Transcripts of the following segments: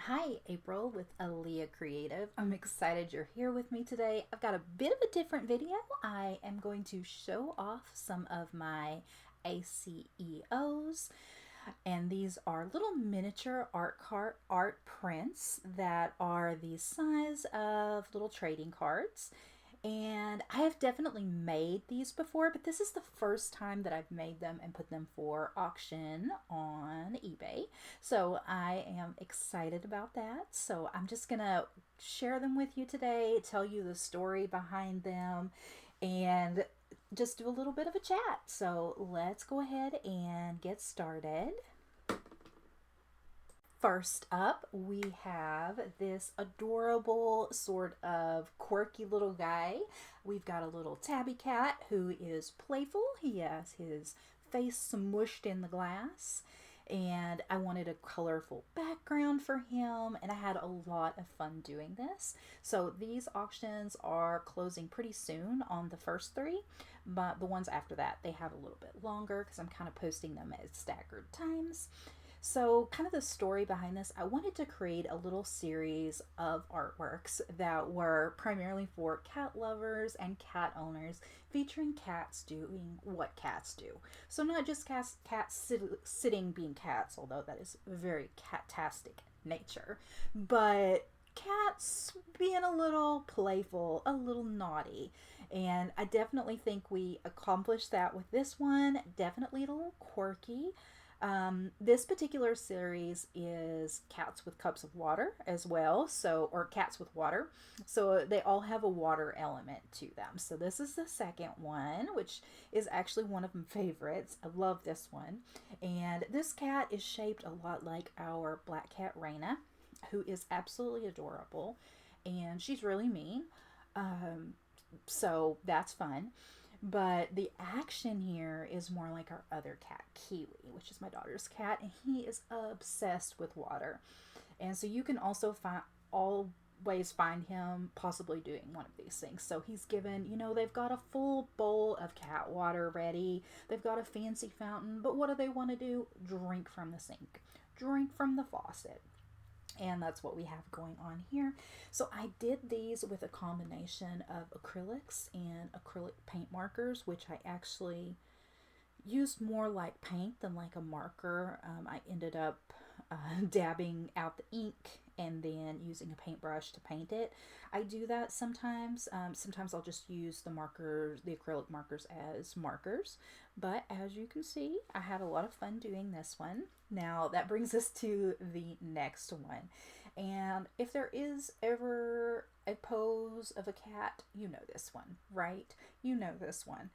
Hi, April with Aaliyah Creative. I'm excited you're here with me today. I've got a bit of a different video. I am going to show off some of my ACEOs, and these are little miniature art prints that are the size of little trading cards. And I have definitely made these before, but this is the first time that I've made them and put them for auction on eBay. So I am excited about that. So I'm just gonna share them with you today, tell you the story behind them, and just do a little bit of a chat. So let's go ahead and get started. First up, we have this adorable sort of quirky little guy. We've got a little tabby cat who is playful. He has his face smushed in the glass, and I wanted a colorful background for him, and I had a lot of fun doing this. So these auctions are closing pretty soon on the first three, but the ones after that, they have a little bit longer because I'm kind of posting them at staggered times. So, kind of the story behind this, I wanted to create a little series of artworks that were primarily for cat lovers and cat owners, featuring cats doing what cats do. So, not just sitting being cats, although that is very catastic nature, but cats being a little playful, a little naughty. And I definitely think we accomplished that with this one. Definitely a little quirky. This particular series is cats with cups of water as well, or cats with water. So they all have a water element to them. So this is the second one, which is actually one of my favorites. I love this one. And this cat is shaped a lot like our black cat Raina, who is absolutely adorable. And she's really mean. So that's fun. But the action here is more like our other cat, Kiwi, which is my daughter's cat, and he is obsessed with water. And so you can also always find him possibly doing one of these things. So he's given, they've got a full bowl of cat water ready. They've got a fancy fountain, but what do they want to do? Drink from the sink, drink from the faucet. And that's what we have going on here. So I did these with a combination of acrylics and acrylic paint markers, which I actually used more like paint than like a marker. I ended up dabbing out the ink and then using a paintbrush to paint it. I do that sometimes. Sometimes I'll just use the markers, the acrylic markers, as markers. But as you can see, I had a lot of fun doing this one. Now that brings us to the next one. And if there is ever a pose of a cat, you know this one, right? You know this one.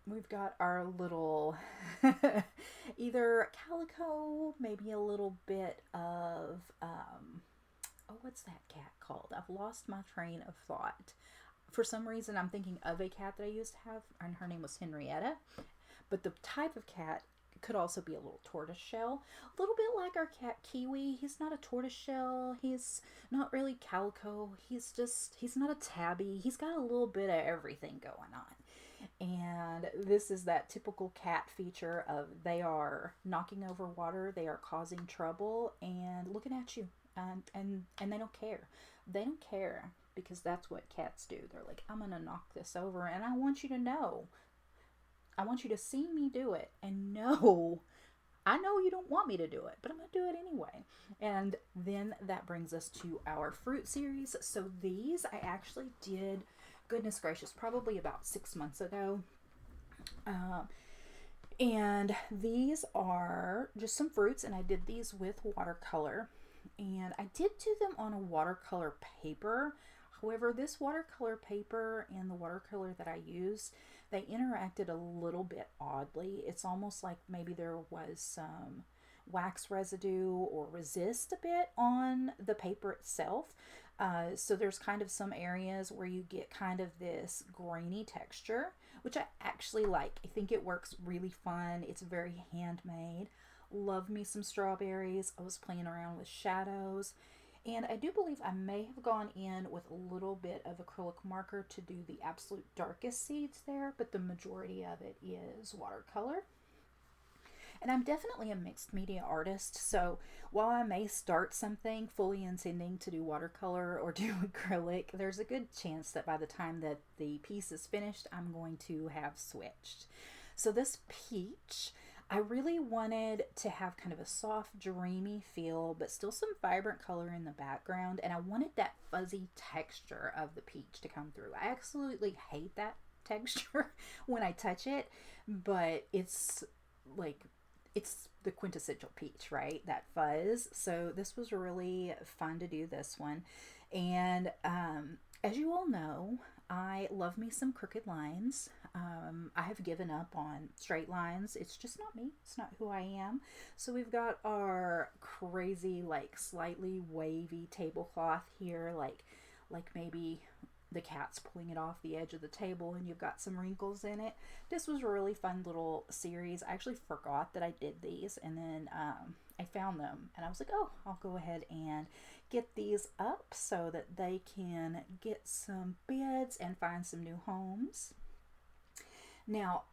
We've got our little either calico, maybe a little bit of oh, what's that cat called? I've lost my train of thought. For some reason, I'm thinking of a cat that I used to have, and her name was Henrietta. But the type of cat could also be a little tortoise shell, a little bit like our cat Kiwi. He's not a tortoise shell. He's not really calico. He's not a tabby. He's got a little bit of everything going on. And this is that typical cat feature of they are knocking over water, they are causing trouble, and looking at you, and they don't care. They don't care because that's what cats do. They're like, I'm gonna knock this over, and I want you to know. I want you to see me do it and know. I know you don't want me to do it, but I'm going to do it anyway. And then that brings us to our fruit series. So these I actually did, goodness gracious, probably about 6 months ago. And these are just some fruits, and I did these with watercolor. And I did do them on a watercolor paper. However, this watercolor paper and the watercolor that I used, they interacted a little bit oddly. It's almost like maybe there was some wax residue or resist a bit on the paper itself. So there's kind of some areas where you get kind of this grainy texture, which I actually like. I think it works really fun. It's very handmade. Love me some strawberries. I was playing around with shadows. And I do believe I may have gone in with a little bit of acrylic marker to do the absolute darkest seeds there, but the majority of it is watercolor. And I'm definitely a mixed media artist, so while I may start something fully intending to do watercolor or do acrylic, there's a good chance that by the time that the piece is finished, I'm going to have switched. So this peach, I really wanted to have kind of a soft, dreamy feel, but still some vibrant color in the background, and I wanted that fuzzy texture of the peach to come through. I absolutely hate that texture when I touch it, but like it's the quintessential peach, right? That fuzz. So this was really fun to do this one. And as you all know, I love me some crooked lines. I have given up on straight lines. It's just not me. It's not who I am. So we've got our crazy, like slightly wavy tablecloth here, like maybe the cat's pulling it off the edge of the table and you've got some wrinkles in it. This was a really fun little series. I actually forgot that I did these, and then I found them and I was like, oh, I'll go ahead and get these up so that they can get some beds and find some new homes. Now,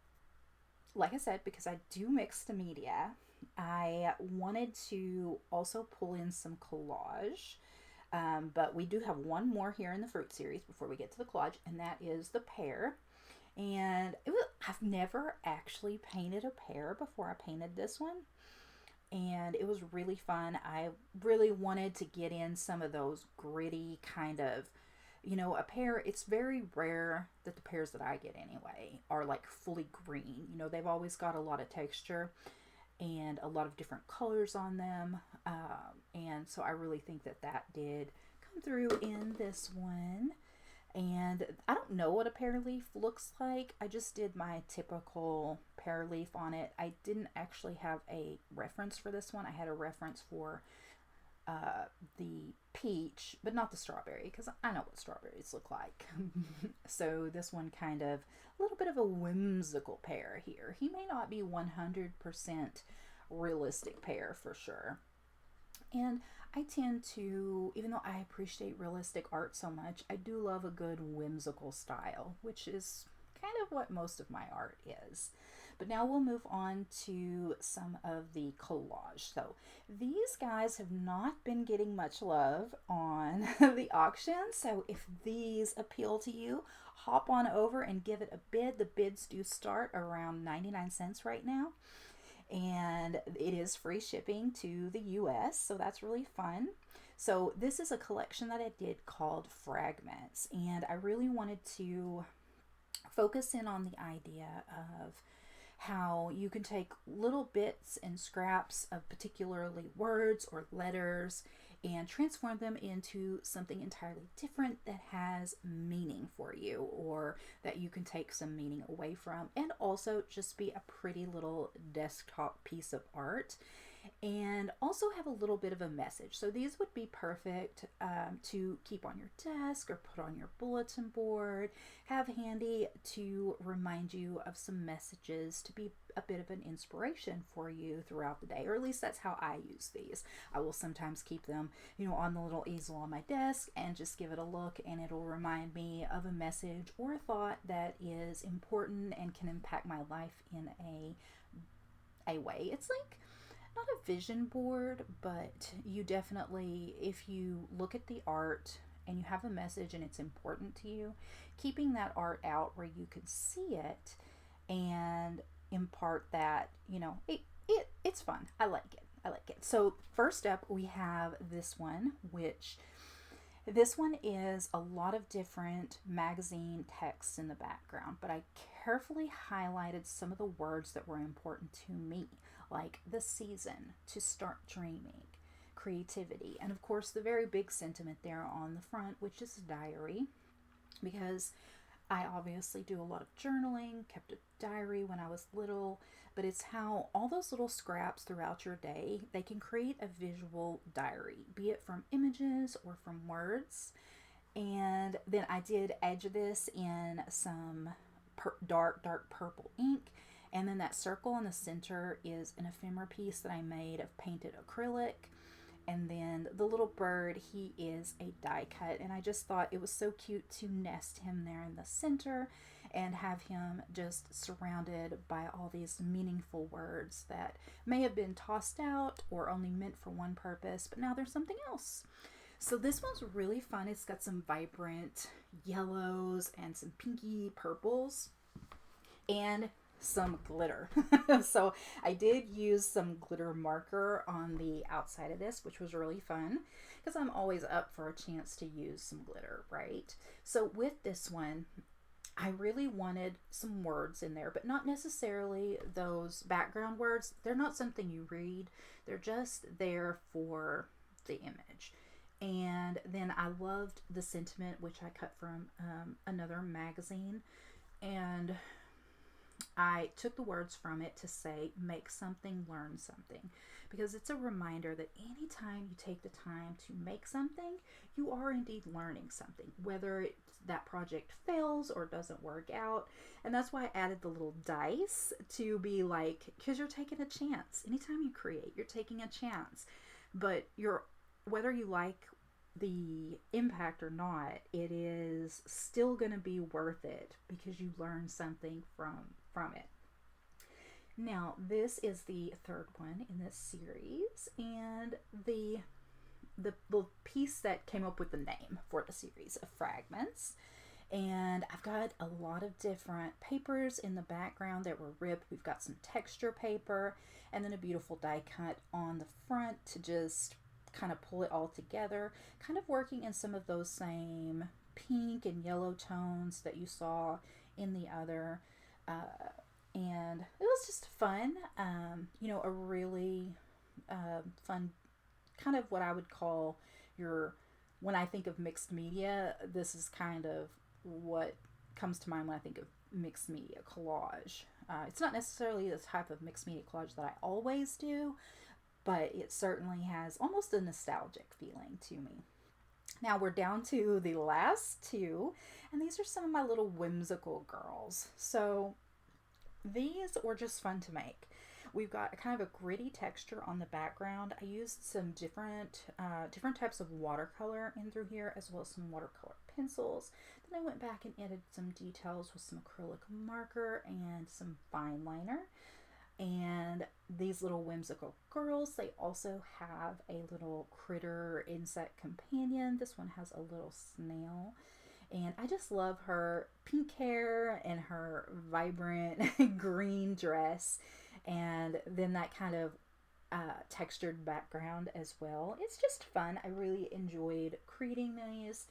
like I said, because I do mix the media, I wanted to also pull in some collage. But we do have one more here in the fruit series before we get to the collage, and that is the pear. And I've never actually painted a pear before I painted this one, and it was really fun. I really wanted to get in some of those gritty kind of, a pear. It's very rare that the pears that I get anyway are like fully green. They've always got a lot of texture and a lot of different colors on them. And so I really think that that did come through in this one. And I don't know what a pear leaf looks like. I just did my typical pear leaf on it. I didn't actually have a reference for this one. I had a reference for the peach, but not the strawberry, because I know what strawberries look like. So this one kind of a little bit of a whimsical pear here. He may not be 100% realistic pear for sure. And I tend to, even though I appreciate realistic art so much, I do love a good whimsical style, which is kind of what most of my art is. But now we'll move on to some of the collage. So these guys have not been getting much love on the auction. So if these appeal to you, hop on over and give it a bid. The bids do start around 99 cents right now. And it is free shipping to the US, so that's really fun. So this is a collection that I did called Fragments, and I really wanted to focus in on the idea of how you can take little bits and scraps of particularly words or letters and transform them into something entirely different that has meaning for you, or that you can take some meaning away from, and also just be a pretty little desktop piece of art, and also have a little bit of a message. So these would be perfect to keep on your desk or put on your bulletin board, have handy to remind you of some messages, to be a bit of an inspiration for you throughout the day, or at least that's how I use these. I will sometimes keep them, on the little easel on my desk and just give it a look, and it'll remind me of a message or a thought that is important and can impact my life in a way. It's like not a vision board, but you definitely, if you look at the art and you have a message and it's important to you, keeping that art out where you can see it and impart that, it's fun. I like it. So first up, we have this one, which this one is a lot of different magazine texts in the background, but I carefully highlighted some of the words that were important to me, like the season, to start dreaming, creativity, and of course the very big sentiment there on the front, which is diary, because I obviously do a lot of journaling, kept a diary when I was little, but it's how all those little scraps throughout your day, they can create a visual diary, be it from images or from words. And then I did edge this in some dark purple ink. And then that circle in the center is an ephemera piece that I made of painted acrylic. And then the little bird, he is a die cut. And I just thought it was so cute to nest him there in the center and have him just surrounded by all these meaningful words that may have been tossed out or only meant for one purpose, but now there's something else. So this one's really fun. It's got some vibrant yellows and some pinky purples and some glitter. So I did use some glitter marker on the outside of this, which was really fun because I'm always up for a chance to use some glitter, right? So with this one, I really wanted some words in there, but not necessarily those background words. They're not something you read. They're just there for the image. And then I loved the sentiment, which I cut from another magazine. And I took the words from it to say, make something, learn something. Because it's a reminder that anytime you take the time to make something, you are indeed learning something. Whether that project fails or doesn't work out. And that's why I added the little dice to be like, because you're taking a chance. Anytime you create, you're taking a chance. But whether you like the impact or not, it is still going to be worth it because you learn something from it. Now, this is the third one in this series, and the piece that came up with the name for the series of fragments. And I've got a lot of different papers in the background that were ripped. We've got some texture paper and then a beautiful die cut on the front to just kind of pull it all together, kind of working in some of those same pink and yellow tones that you saw in the other. And it was just fun, a really fun, kind of what I would call when I think of mixed media, this is kind of what comes to mind when I think of mixed media collage. It's not necessarily the type of mixed media collage that I always do, but it certainly has almost a nostalgic feeling to me. Now we're down to the last two, and these are some of my little whimsical girls. So these were just fun to make. We've got a kind of a gritty texture on the background. I used some different types of watercolor in through here, as well as some watercolor pencils. Then I went back and added some details with some acrylic marker and some fine liner. And these little whimsical girls, they also have a little critter insect companion. This one has a little snail. And I just love her pink hair and her vibrant green dress. And then that kind of textured background as well. It's just fun. I really enjoyed creating these.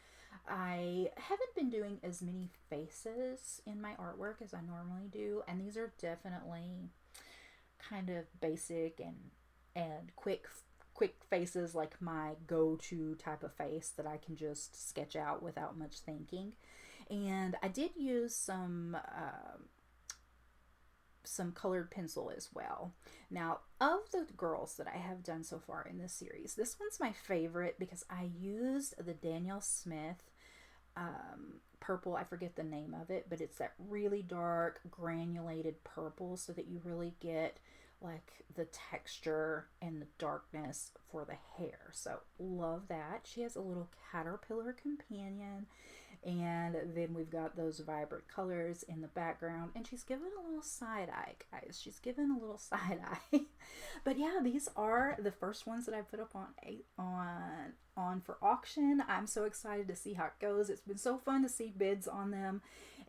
I haven't been doing as many faces in my artwork as I normally do. And these are definitely kind of basic and quick faces, like my go-to type of face that I can just sketch out without much thinking. And I did use some colored pencil as well. Now, of the girls that I have done so far in this series, this one's my favorite because I used the Danielle Smith purple. I forget the name of it, but it's that really dark granulated purple so that you really get like the texture and the darkness for the hair. So love that. She has a little caterpillar companion, and then we've got those vibrant colors in the background, and she's given a little side eye, guys. She's given a little side eye. But yeah, these are the first ones that I put up on for auction. I'm so excited to see how it goes. It's been so fun to see bids on them,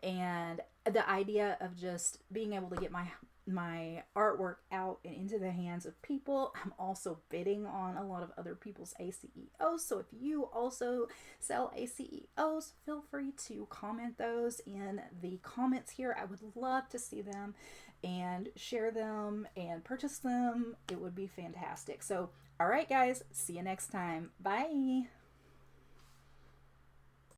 and the idea of just being able to get my artwork out and into the hands of people. I'm also bidding on a lot of other people's ACEOs, so if you also sell ACEOs, feel free to comment those in the comments here. I would love to see them and share them and purchase them. It would be fantastic. So alright guys, see you next time. Bye.